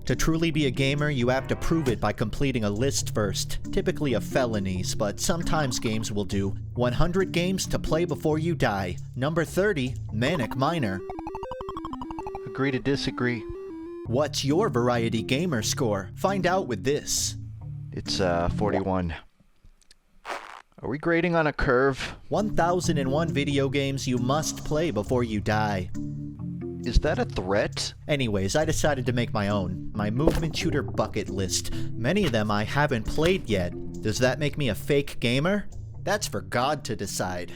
To truly be a gamer, you have to prove it by completing a list first, typically of felonies, but sometimes games will do. 100 games to play before you die. Number 30, Manic Miner. Agree to disagree. What's your Variety Gamer score? Find out with this. It's 41. Are we grading on a curve? 1001 video games you must play before you die. Is that a threat? Anyways, I decided to make my own. My movement shooter bucket list. Many of them I haven't played yet. Does that make me a fake gamer? That's for God to decide.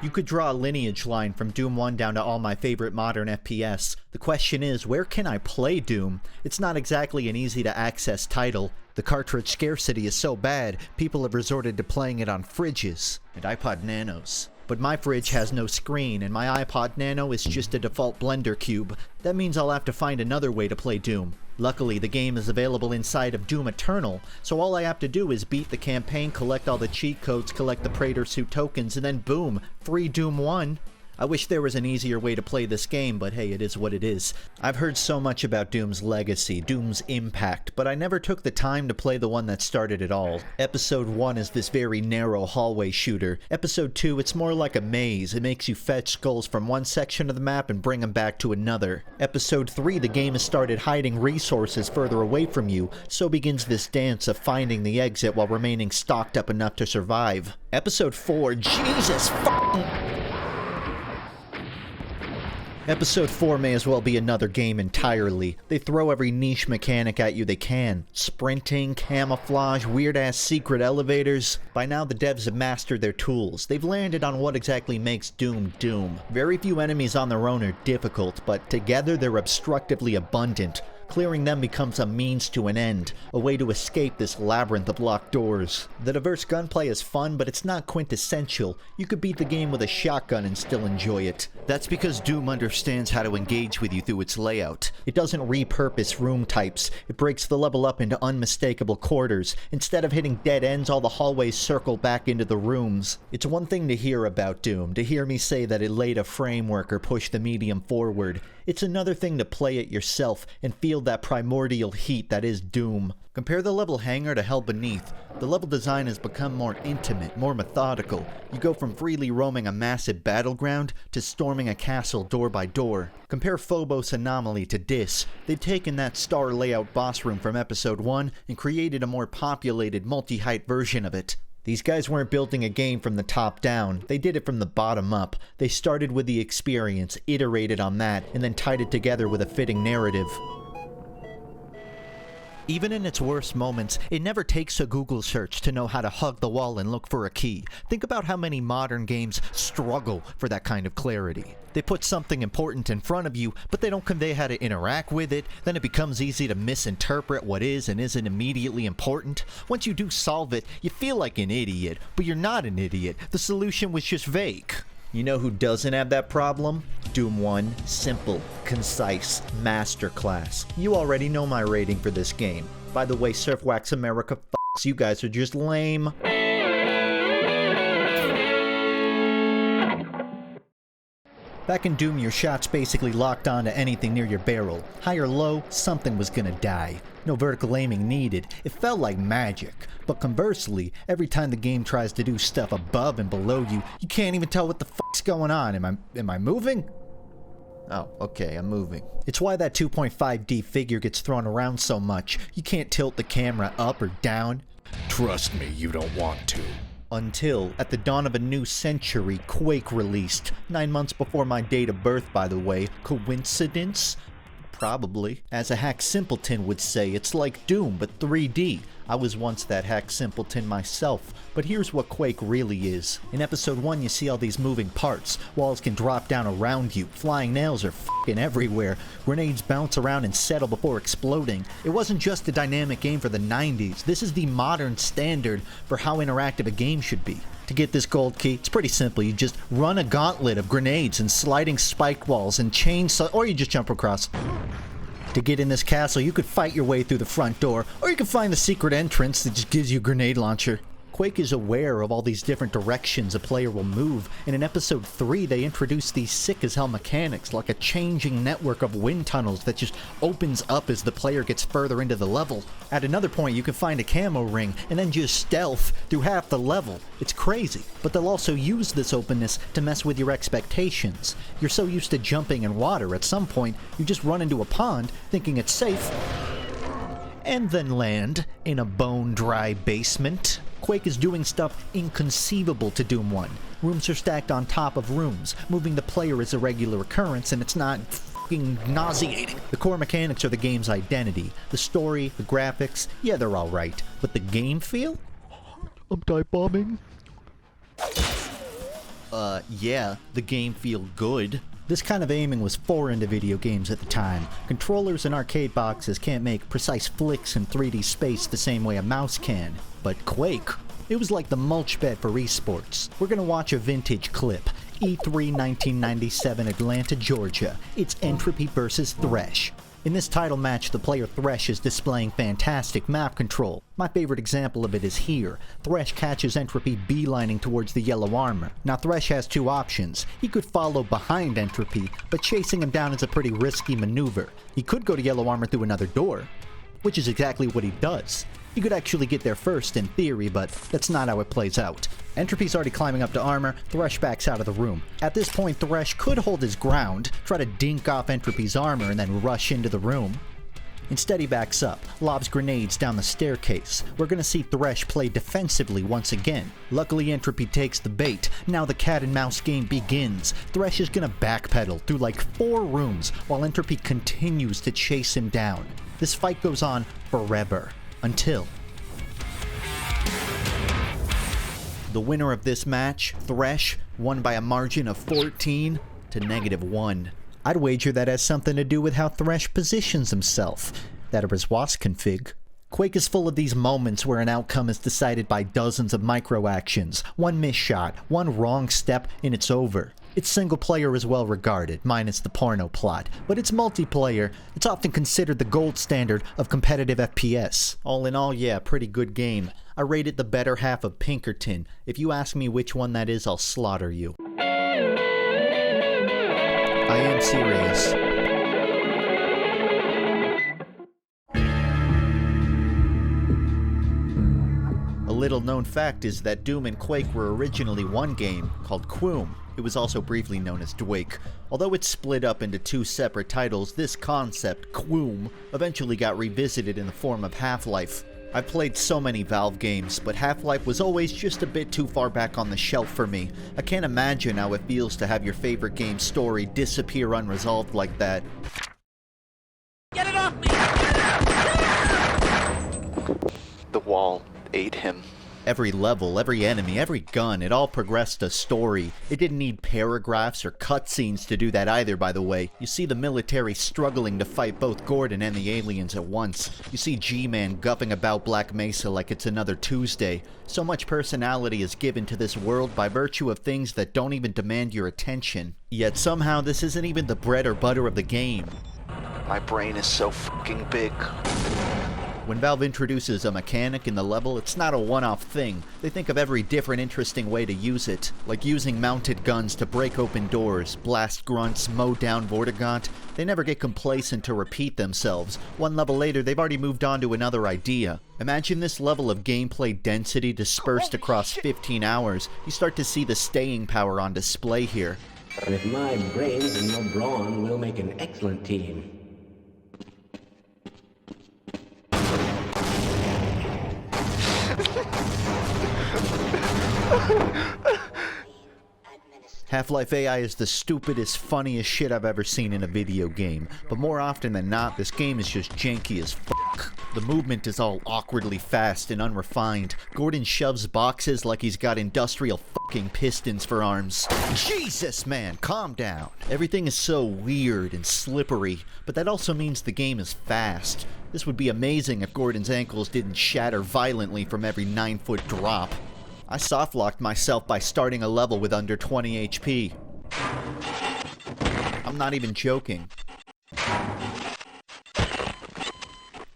You could draw a lineage line from Doom 1 down to all my favorite modern FPS. The question is, where can I play Doom? It's not exactly an easy to access title. The cartridge scarcity is so bad, people have resorted to playing it on fridges and iPod Nanos. But my fridge has no screen, and my iPod Nano is just a default Blender cube. That means I'll have to find another way to play Doom. Luckily, the game is available inside of Doom Eternal, so all I have to do is beat the campaign, collect all the cheat codes, collect the Praetor Suit tokens, and then boom, free Doom 1. I wish there was an easier way to play this game, but hey, it is what it is. I've heard so much about Doom's legacy, Doom's impact, but I never took the time to play the one that started it all. Episode 1 is this very narrow hallway shooter. Episode 2, it's more like a maze. It makes you fetch skulls from one section of the map and bring them back to another. Episode 3, the game has started hiding resources further away from you, so begins this dance of finding the exit while remaining stocked up enough to survive. Episode 4, Jesus f***ing... Episode 4 may as well be another game entirely. They throw every niche mechanic at you they can. Sprinting, camouflage, weird-ass secret elevators. By now the devs have mastered their tools. They've landed on what exactly makes Doom Doom. Very few enemies on their own are difficult, but together they're obstructively abundant. Clearing them becomes a means to an end, a way to escape this labyrinth of locked doors. The diverse gunplay is fun, but it's not quintessential. You could beat the game with a shotgun and still enjoy it. That's because Doom understands how to engage with you through its layout. It doesn't repurpose room types. It breaks the level up into unmistakable corridors. Instead of hitting dead ends, all the hallways circle back into the rooms. It's one thing to hear about Doom, to hear me say that it laid a framework or pushed the medium forward. It's another thing to play it yourself and feel that primordial heat that is Doom. Compare the level Hangar to Hell Beneath. The level design has become more intimate, more methodical. You go from freely roaming a massive battleground to storming a castle door by door. Compare Phobos Anomaly to Dis. They've taken that star layout boss room from episode 1 and created a more populated, multi-height version of it. These guys weren't building a game from the top down, they did it from the bottom up. They started with the experience, iterated on that, and then tied it together with a fitting narrative. Even in its worst moments, it never takes a Google search to know how to hug the wall and look for a key. Think about how many modern games struggle for that kind of clarity. They put something important in front of you, but they don't convey how to interact with it. Then it becomes easy to misinterpret what is and isn't immediately important. Once you do solve it, you feel like an idiot, but you're not an idiot. The solution was just vague. You know who doesn't have that problem? Doom 1, simple, concise, masterclass. You already know my rating for this game. By the way, Surfwax America f***s, you guys are just lame. Back in Doom, your shots basically locked onto anything near your barrel. High or low, something was gonna die. No vertical aiming needed. It felt like magic. But conversely, every time the game tries to do stuff above and below you, you can't even tell what the fuck's going on. Am I moving? Oh, okay, I'm moving. It's why that 2.5D figure gets thrown around so much. You can't tilt the camera up or down. Trust me, you don't want to. Until, at the dawn of a new century, QUAKE released. 9 months before my date of birth, by the way. Coincidence? Probably. As a hack simpleton would say, it's like Doom, but 3D. I was once that hack simpleton myself, but here's what QUAKE really is. In episode 1 you see all these moving parts, walls can drop down around you, flying nails are f***ing everywhere, grenades bounce around and settle before exploding. It wasn't just a dynamic game for the 90s, this is the modern standard for how interactive a game should be. To get this gold key, it's pretty simple, you just run a gauntlet of grenades and sliding spike walls and chains, or you just jump across. To get in this castle, you could fight your way through the front door, or you could find the secret entrance that just gives you a grenade launcher. Quake is aware of all these different directions a player will move, and in Episode 3 they introduce these sick-as-hell mechanics like a changing network of wind tunnels that just opens up as the player gets further into the level. At another point you can find a camo ring and then just stealth through half the level. It's crazy, but they'll also use this openness to mess with your expectations. You're so used to jumping in water, at some point you just run into a pond thinking it's safe, and then land in a bone-dry basement. Quake is doing stuff inconceivable to Doom 1. Rooms are stacked on top of rooms. Moving the player is a regular occurrence, and it's not fucking nauseating. The core mechanics are the game's identity. The story, the graphics, yeah, they're alright. But the game feel? I'm dive bombing. Yeah, the game feel good. This kind of aiming was foreign to video games at the time. Controllers and arcade boxes can't make precise flicks in 3D space the same way a mouse can. But Quake, it was like the mulch bed for esports. We're gonna watch a vintage clip. E3 1997 Atlanta, Georgia. It's Entropy versus Thresh. In this title match, the player Thresh is displaying fantastic map control. My favorite example of it is here. Thresh catches Entropy beelining towards the yellow armor. Now Thresh has two options. He could follow behind Entropy, but chasing him down is a pretty risky maneuver. He could go to yellow armor through another door, which is exactly what he does. He could actually get there first in theory, but that's not how it plays out. Entropy's already climbing up to armor, Thresh backs out of the room. At this point, Thresh could hold his ground, try to dink off Entropy's armor, and then rush into the room. Instead he backs up, lobs grenades down the staircase. We're gonna see Thresh play defensively once again. Luckily Entropy takes the bait. Now the cat and mouse game begins. Thresh is gonna backpedal through like 4 rooms while Entropy continues to chase him down. This fight goes on forever. Until the winner of this match, Thresh, won by a margin of 14 to -1. I'd wager that has something to do with how Thresh positions himself. That or his WASD config. Quake is full of these moments where an outcome is decided by dozens of micro actions. One missed shot, one wrong step, and it's over. Its single player is well regarded, minus the porno plot, but its multiplayer, it's often considered the gold standard of competitive FPS. All in all, yeah, pretty good game. I rate it the better half of Pinkerton. If you ask me which one that is, I'll slaughter you. I am serious. A little known fact is that Doom and Quake were originally one game called QUAKE. It was also briefly known as Dwake. Although it's split up into 2 separate titles, this concept, QUAKE, eventually got revisited in the form of Half-Life. I've played so many Valve games, but Half-Life was always just a bit too far back on the shelf for me. I can't imagine how it feels to have your favorite game's story disappear unresolved like that. Get it off me! The wall ate him. Every level, every enemy, every gun, it all progressed a story. It didn't need paragraphs or cutscenes to do that either, by the way. You see the military struggling to fight both Gordon and the aliens at once. You see G-Man guffing about Black Mesa like it's another Tuesday. So much personality is given to this world by virtue of things that don't even demand your attention. Yet somehow this isn't even the bread or butter of the game. My brain is so fucking big. When Valve introduces a mechanic in the level, it's not a one-off thing. They think of every different interesting way to use it, like using mounted guns to break open doors, blast grunts, mow down Vortigaunt. They never get complacent to repeat themselves. One level later, they've already moved on to another idea. Imagine this level of gameplay density dispersed across 15 hours. You start to see the staying power on display here. With my brains and your brawn, we'll make an excellent team. Half-Life AI is the stupidest, funniest shit I've ever seen in a video game, but more often than not, this game is just janky as fuck. The movement is all awkwardly fast and unrefined. Gordon shoves boxes like he's got industrial fucking pistons for arms. Jesus, man, calm down. Everything is so weird and slippery, but that also means the game is fast. This would be amazing if Gordon's ankles didn't shatter violently from every 9-foot drop. I softlocked myself by starting a level with under 20 HP. I'm not even joking.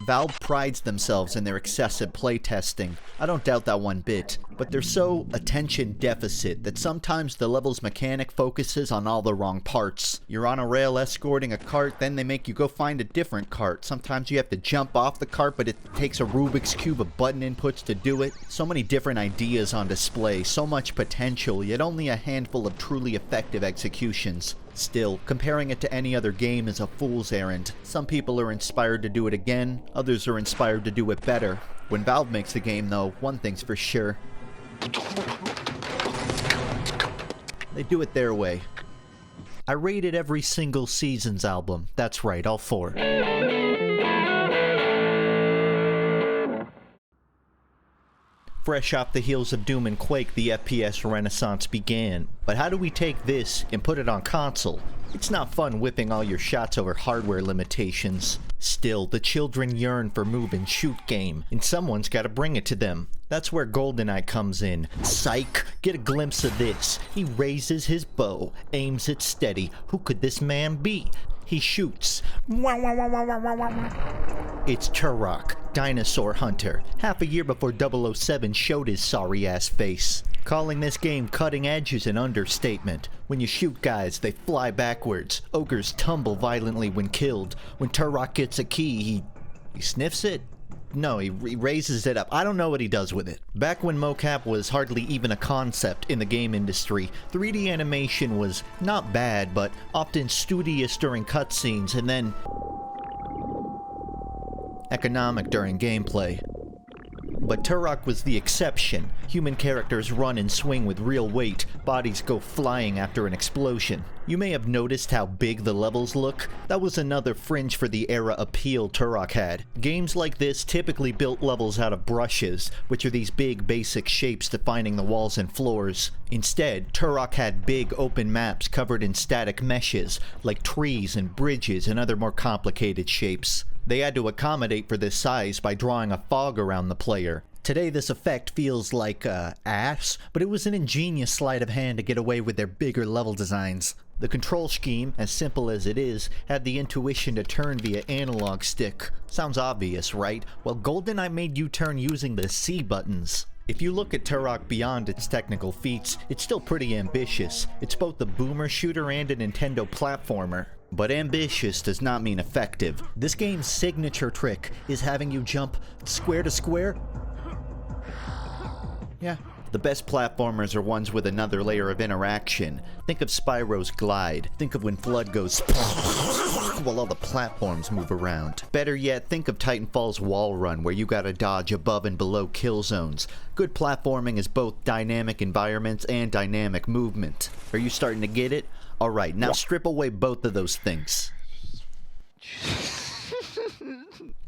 Valve prides themselves in their excessive playtesting. I don't doubt that one bit, but they're so attention deficit that sometimes the level's mechanic focuses on all the wrong parts. You're on a rail escorting a cart, then they make you go find a different cart. Sometimes you have to jump off the cart, but it takes a Rubik's Cube of button inputs to do it. So many different ideas on display, so much potential, yet only a handful of truly effective executions. Still, comparing it to any other game is a fool's errand. Some people are inspired to do it again, others are inspired to do it better. When Valve makes the game though, one thing's for sure. They do it their way. I rated every single Seasons album. That's right, all 4. Fresh off the heels of Doom and Quake, the FPS renaissance began. But how do we take this and put it on console? It's not fun whipping all your shots over hardware limitations. Still, the children yearn for move and shoot game, and someone's gotta bring it to them. That's where GoldenEye comes in. Psych! Get a glimpse of this. He raises his bow, aims it steady. Who could this man be? He shoots. It's Turok, Dinosaur Hunter, half a year before 007 showed his sorry-ass face. Calling this game cutting edge is an understatement. When you shoot guys, they fly backwards. Ogres tumble violently when killed. When Turok gets a key, he sniffs it? No, he raises it up. I don't know what he does with it. Back when mocap was hardly even a concept in the game industry, 3D animation was not bad, but often studious during cutscenes and then economic during gameplay. But Turok was the exception. Human characters run and swing with real weight, bodies go flying after an explosion. You may have noticed how big the levels look. That was another fringe for the era appeal Turok had. Games like this typically built levels out of brushes, which are these big basic shapes defining the walls and floors. Instead, Turok had big open maps covered in static meshes, like trees and bridges and other more complicated shapes. They had to accommodate for this size by drawing a fog around the player. Today this effect feels like ass, but it was an ingenious sleight of hand to get away with their bigger level designs. The control scheme, as simple as it is, had the intuition to turn via analog stick. Sounds obvious, right? Well, GoldenEye made you turn using the C buttons. If you look at Turok beyond its technical feats, it's still pretty ambitious. It's both a boomer shooter and a Nintendo platformer. But ambitious does not mean effective. This game's signature trick is having you jump square to square. Yeah. The best platformers are ones with another layer of interaction. Think of Spyro's Glide. Think of when Flood goes while all the platforms move around. Better yet, think of Titanfall's Wall Run, where you gotta dodge above and below kill zones. Good platforming is both dynamic environments and dynamic movement. Are you starting to get it? Alright, now strip away both of those things.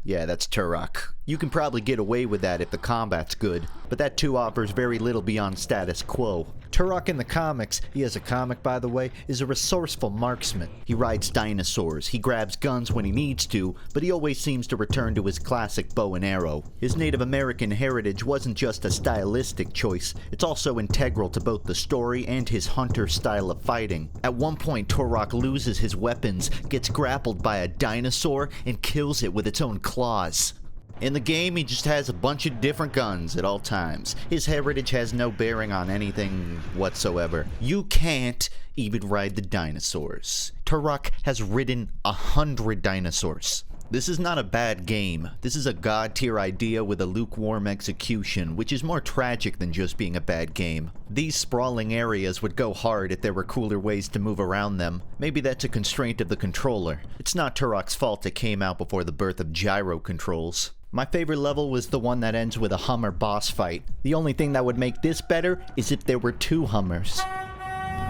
Yeah, that's Turok. You can probably get away with that if the combat's good, but that too offers very little beyond status quo. Turok in the comics, he has a comic by the way, is a resourceful marksman. He rides dinosaurs, he grabs guns when he needs to, but he always seems to return to his classic bow and arrow. His Native American heritage wasn't just a stylistic choice, it's also integral to both the story and his hunter style of fighting. At one point, Turok loses his weapons, gets grappled by a dinosaur, and kills it with its own claws. In the game, he just has a bunch of different guns at all times. His heritage has no bearing on anything whatsoever. You can't even ride the dinosaurs. Turok has ridden 100 dinosaurs. This is not a bad game. This is a god-tier idea with a lukewarm execution, which is more tragic than just being a bad game. These sprawling areas would go hard if there were cooler ways to move around them. Maybe that's a constraint of the controller. It's not Turok's fault it came out before the birth of gyro controls. My favorite level was the one that ends with a Hummer boss fight. The only thing that would make this better is if there were 2 Hummers.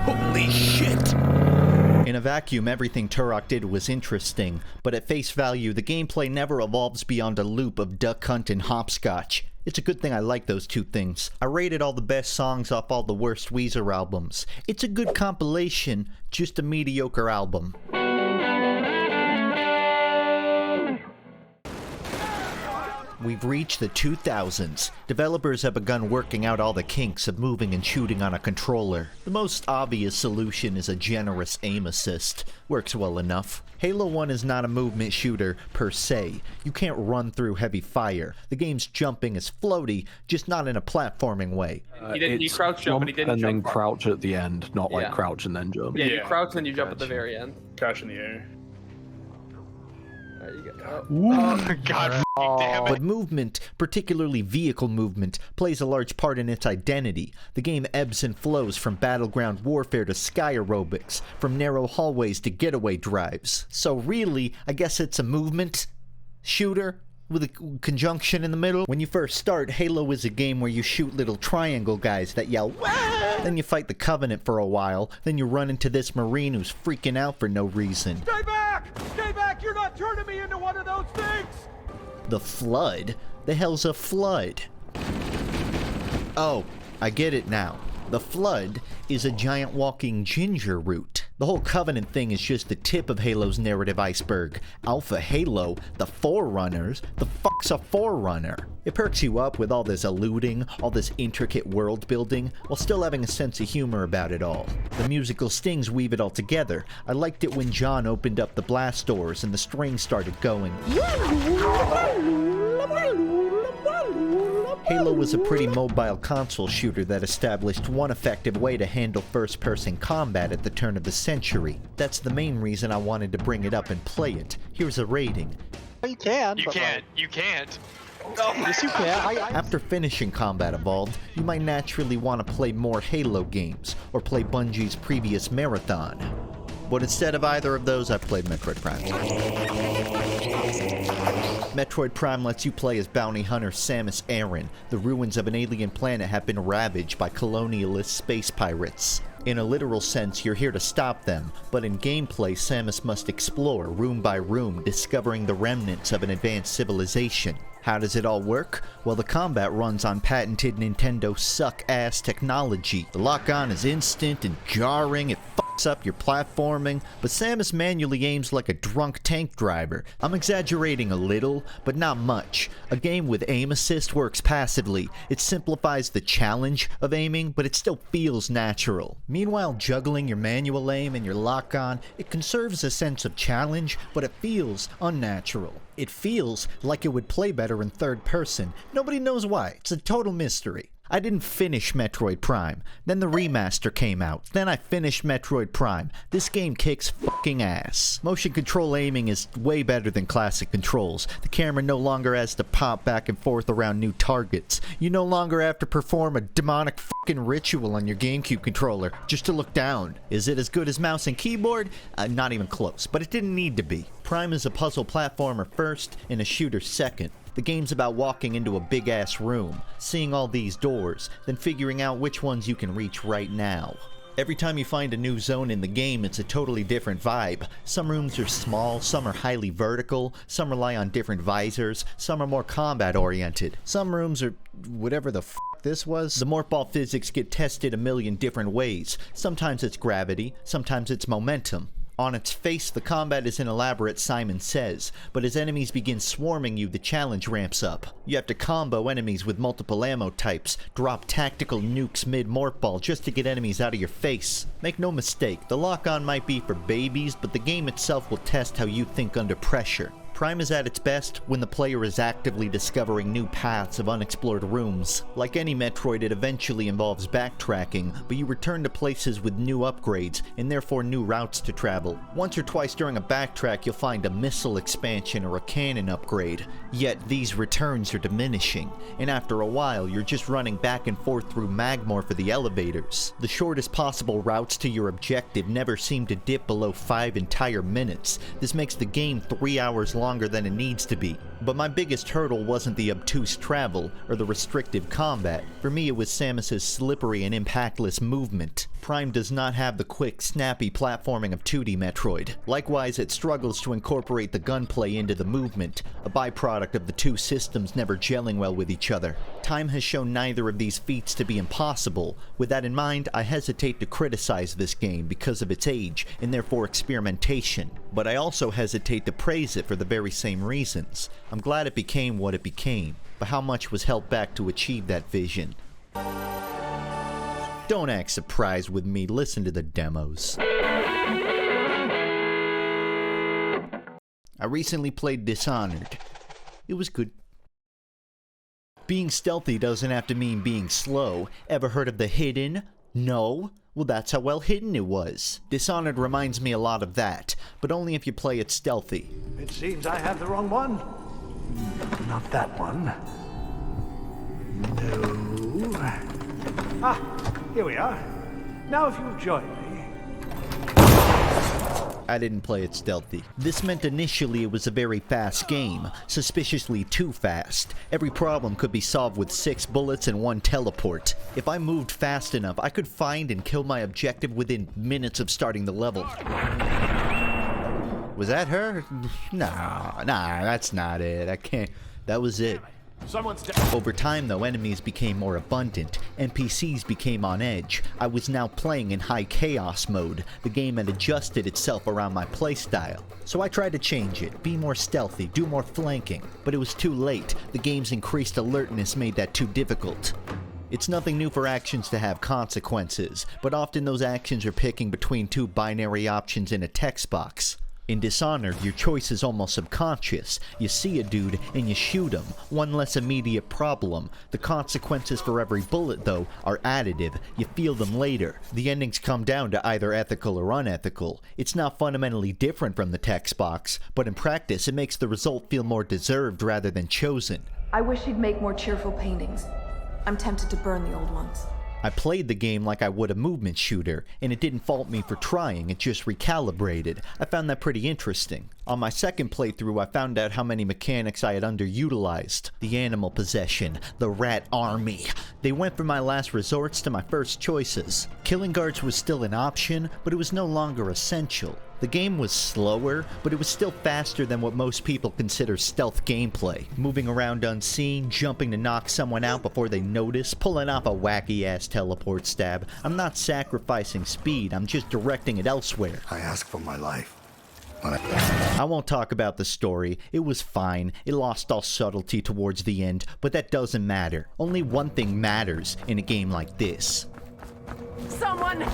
Holy shit! In a vacuum, everything Turok did was interesting, but at face value, the gameplay never evolves beyond a loop of duck hunt and hopscotch. It's a good thing I like those 2 things. I rated all the best songs off all the worst Weezer albums. It's a good compilation, just a mediocre album. We've reached the 2000s. Developers have begun working out all the kinks of moving and shooting on a controller. The most obvious solution is a generous aim assist. Works well enough. Halo 1 is not a movement shooter per se. You can't run through heavy fire. The game's jumping is floaty, just not in a platforming way. He crouch jump, but he didn't and jump. then crouch at the end, not like Yeah. crouch and then jump. Yeah, you crouch and then you jump at the very end. Crouch in the air. There you go. God damn it. But movement, particularly vehicle movement, plays a large part in its identity. The game ebbs and flows from battleground warfare to sky aerobics, from narrow hallways to getaway drives. So really, I guess it's a movement shooter with a conjunction in the middle. When you first start, Halo is a game where you shoot little triangle guys that yell, "Wah!" Then you fight the Covenant for a while, then you run into this Marine who's freaking out for no reason. Stay back! Stay back! You're not turning me into one of those things! The Flood? The hell's a flood? Oh, I get it now. The Flood is a giant walking ginger root. The whole Covenant thing is just the tip of Halo's narrative iceberg. Alpha Halo, the Forerunners, the fuck's a Forerunner? It perks you up with all this eluding, all this intricate world building, while still having a sense of humor about it all. The musical stings weave it all together. I liked it when John opened up the blast doors and the strings started going. Halo was a pretty mobile console shooter that established one effective way to handle first-person combat at the turn of the century. That's the main reason I wanted to bring it up and play it. Here's a rating. You can. You but, can't. You can't. Yes, you can. After finishing Combat Evolved, you might naturally want to play more Halo games, or play Bungie's previous marathon. But instead of either of those, I've played Metroid Prime. Metroid Prime lets you play as bounty hunter Samus Aran. The ruins of an alien planet have been ravaged by colonialist space pirates. In a literal sense, you're here to stop them, but in gameplay, Samus must explore room by room, discovering the remnants of an advanced civilization. How does it all work? Well, the combat runs on patented Nintendo suck-ass technology. The lock-on is instant and jarring, it fucks up your platforming, but Samus manually aims like a drunk tank driver. I'm exaggerating a little, but not much. A game with aim assist works passively. It simplifies the challenge of aiming, but it still feels natural. Meanwhile, juggling your manual aim and your lock-on, it conserves a sense of challenge, but it feels unnatural. It feels like it would play better in third person. Nobody knows why. It's a total mystery. I didn't finish Metroid Prime. Then the remaster came out. Then I finished Metroid Prime. This game kicks fucking ass. Motion control aiming is way better than classic controls. The camera no longer has to pop back and forth around new targets. You no longer have to perform a demonic fucking ritual on your GameCube controller just to look down. Is it as good as mouse and keyboard? Not even close, but it didn't need to be. Prime is a puzzle platformer first and a shooter second. The game's about walking into a big-ass room, seeing all these doors, then figuring out which ones you can reach right now. Every time you find a new zone in the game, it's a totally different vibe. Some rooms are small, some are highly vertical, some rely on different visors, some are more combat-oriented. Some rooms are whatever the f*** this was. The morph ball physics get tested a million different ways. Sometimes it's gravity, sometimes it's momentum. On its face, the combat isn't elaborate, Simon says, but as enemies begin swarming you, the challenge ramps up. You have to combo enemies with multiple ammo types, drop tactical nukes mid-morph ball just to get enemies out of your face. Make no mistake, the lock-on might be for babies, but the game itself will test how you think under pressure. Prime is at its best when the player is actively discovering new paths of unexplored rooms. Like any Metroid, it eventually involves backtracking, but you return to places with new upgrades, and therefore new routes to travel. Once or twice during a backtrack, you'll find a missile expansion or a cannon upgrade. Yet these returns are diminishing, and after a while, you're just running back and forth through Magmor for the elevators. The shortest possible routes to your objective never seem to dip below 5 entire minutes. This makes the game 3 hours longer than it needs to be. But my biggest hurdle wasn't the obtuse travel or the restrictive combat. For me, it was Samus's slippery and impactless movement. Prime does not have the quick, snappy platforming of 2D Metroid. Likewise, it struggles to incorporate the gunplay into the movement, a byproduct of the two systems never gelling well with each other. Time has shown neither of these feats to be impossible. With that in mind, I hesitate to criticize this game because of its age, and therefore experimentation. But I also hesitate to praise it for the very same reasons. I'm glad it became what it became. but how much was held back to achieve that vision? Don't act surprised with me, listen to the demos. I recently played Dishonored. It was good. Being stealthy doesn't have to mean being slow. Ever heard of the hidden? No? Well, that's how well hidden it was. Dishonored reminds me a lot of that, but only if you play it stealthy. It seems I have the wrong one. Not that one. No. Ah, here we are. Now if you'll join me. I didn't play it stealthy. This meant initially it was a very fast game, suspiciously too fast. Every problem could be solved with 6 bullets and 1 teleport. If I moved fast enough, I could find and kill my objective within minutes of starting the level. Was that her? Nah, that's not it. I can't. That was it. Over time though, enemies became more abundant, NPCs became on edge. I was now playing in high chaos mode. The game had adjusted itself around my playstyle. So I tried to change it, be more stealthy, do more flanking. But it was too late. The game's increased alertness made that too difficult. It's nothing new for actions to have consequences, but often those actions are picking between 2 binary options in a text box. In Dishonored, your choice is almost subconscious. You see a dude and you shoot him. One less immediate problem. The consequences for every bullet, though, are additive. You feel them later. The endings come down to either ethical or unethical. It's not fundamentally different from the text box, but in practice it makes the result feel more deserved rather than chosen. I wish he'd make more cheerful paintings. I'm tempted to burn the old ones. I played the game like I would a movement shooter, and it didn't fault me for trying, it just recalibrated. I found that pretty interesting. On my second playthrough, I found out how many mechanics I had underutilized. The animal possession, the rat army. They went from my last resorts to my first choices. Killing guards was still an option, but it was no longer essential. The game was slower, but it was still faster than what most people consider stealth gameplay. Moving around unseen, jumping to knock someone out before they notice, pulling off a wacky-ass teleport stab. I'm not sacrificing speed, I'm just directing it elsewhere. I ask for my life. I won't talk about the story. It was fine. It lost all subtlety towards the end, but that doesn't matter. Only one thing matters in a game like this. Someone!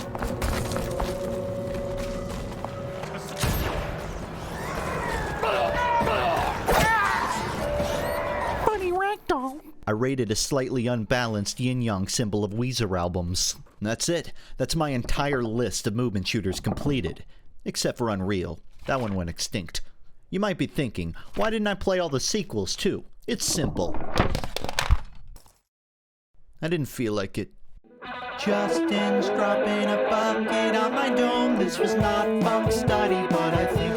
I rated a slightly unbalanced yin-yang symbol of Weezer albums. That's it. That's my entire list of movement shooters completed. Except for Unreal. That one went extinct. You might be thinking, why didn't I play all the sequels too? It's simple. I didn't feel like it. Justin's dropping a bucket on my dome. This was not funk study, but I think